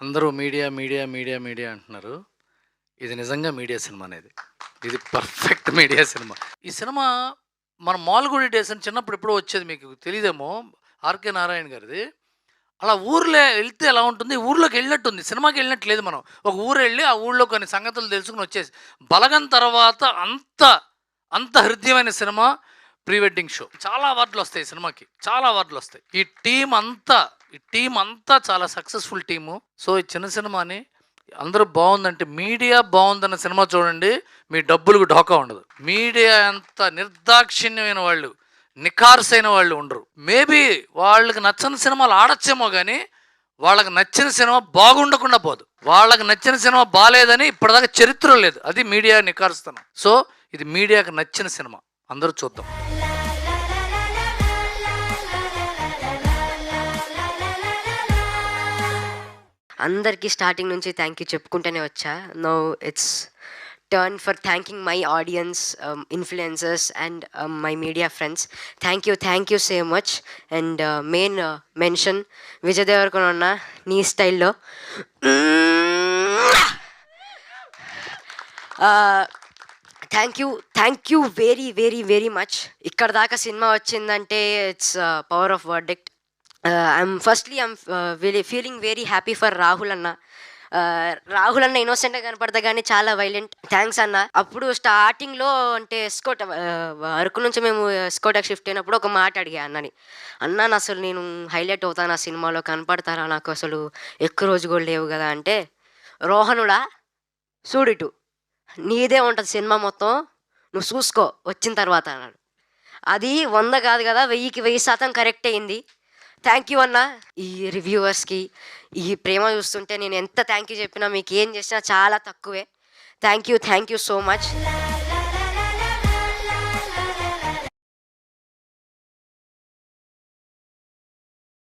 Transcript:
అందరూ media media media media అంటున్నారు. ఇది నిజంగా మీడియా సినిమా అనేది. ఇది పర్ఫెక్ట్ మీడియా సినిమా. ఈ సినిమా మన మాల్గుడి డేస్ అని చిన్నప్పుడు ఎప్పుడో వచ్చేది, మీకు తెలీదేమో. ఆర్కే నారాయణ గారిది. అలా ఊర్లో వెళ్తే ఎలా ఉంటుంది, ఊర్లోకి వెళ్ళినట్టుంది. సినిమాకి వెళ్ళినట్టు లేదు. మనం ఒక ఊరు వెళ్ళి ఆ ఊళ్ళో కొన్ని సంగతులు తెలుసుకుని వచ్చేసి, బలగం తర్వాత అంత అంత హృదయమైన సినిమా ప్రీ వెడ్డింగ్ షో. చాలా అవార్డులు వస్తాయి సినిమాకి, చాలా అవార్డులు వస్తాయి. ఈ టీం అంతా చాలా సక్సెస్ఫుల్ టీము. సో ఈ చిన్న సినిమాని అందరూ బాగుందంటే, మీడియా బాగుందన్న సినిమా చూడండి, మీ డబ్బులకు ఢోకా ఉండదు. మీడియా అంత నిర్దాక్షిణ్యమైన వాళ్ళు, నిఖార్సైన వాళ్ళు ఉండరు. మేబీ వాళ్ళకి నచ్చని సినిమాలు ఆడచ్చేమో కానీ వాళ్ళకి నచ్చిన సినిమా బాగుండకుండా పోదు. వాళ్ళకి నచ్చిన సినిమా బాగాలేదని ఇప్పటిదాకా చరిత్ర లేదు. అది మీడియా నిఖార్స్తనం. సో ఇది మీడియాకి నచ్చిన సినిమా, అందరూ చూద్దాం. అందరికీ స్టార్టింగ్ నుంచి థ్యాంక్ యూ చెప్పుకుంటూనే వచ్చా. Now it's turn for thanking my audience, influencers and my media friends. Thank you so much. And main mention Vijay Deverakonda, నీ స్టైల్లో thank you very very very much. ఇక్కడ దాకా సినిమా వచ్చిందంటే it's power of verdict. I'm feeling very happy for Rahul అన్న. రాహుల్ అన్న ఇన్నోసెంట్గా కనపడతా కానీ చాలా వైలెంట్. థ్యాంక్స్ అన్న. అప్పుడు స్టార్టింగ్లో అంటే ఎస్కోట్ అరకు నుంచి మేము ఎస్కోట్కి షిఫ్ట్ అయినప్పుడు ఒక మాట అడిగా అన్నని, అన్న అసలు నేను హైలైట్ అవుతాను ఆ సినిమాలో, కనపడతారా, నాకు అసలు ఎక్కువ రోజు కూడా లేవు కదా అంటే, రోహనుడా చూడిటు నీదే ఉంటుంది సినిమా మొత్తం, నువ్వు చూసుకో వచ్చిన తర్వాత అన్నాడు. అది 100 కాదు కదా, 1000% కరెక్ట్ అయింది. థ్యాంక్ యూ అన్న. ఈ రివ్యూవర్స్కి ఈ ప్రేమ చూస్తుంటే నేను ఎంత థ్యాంక్ యూ చెప్పినా, మీకు ఏం చేసినా చాలా తక్కువే. Thank you so much.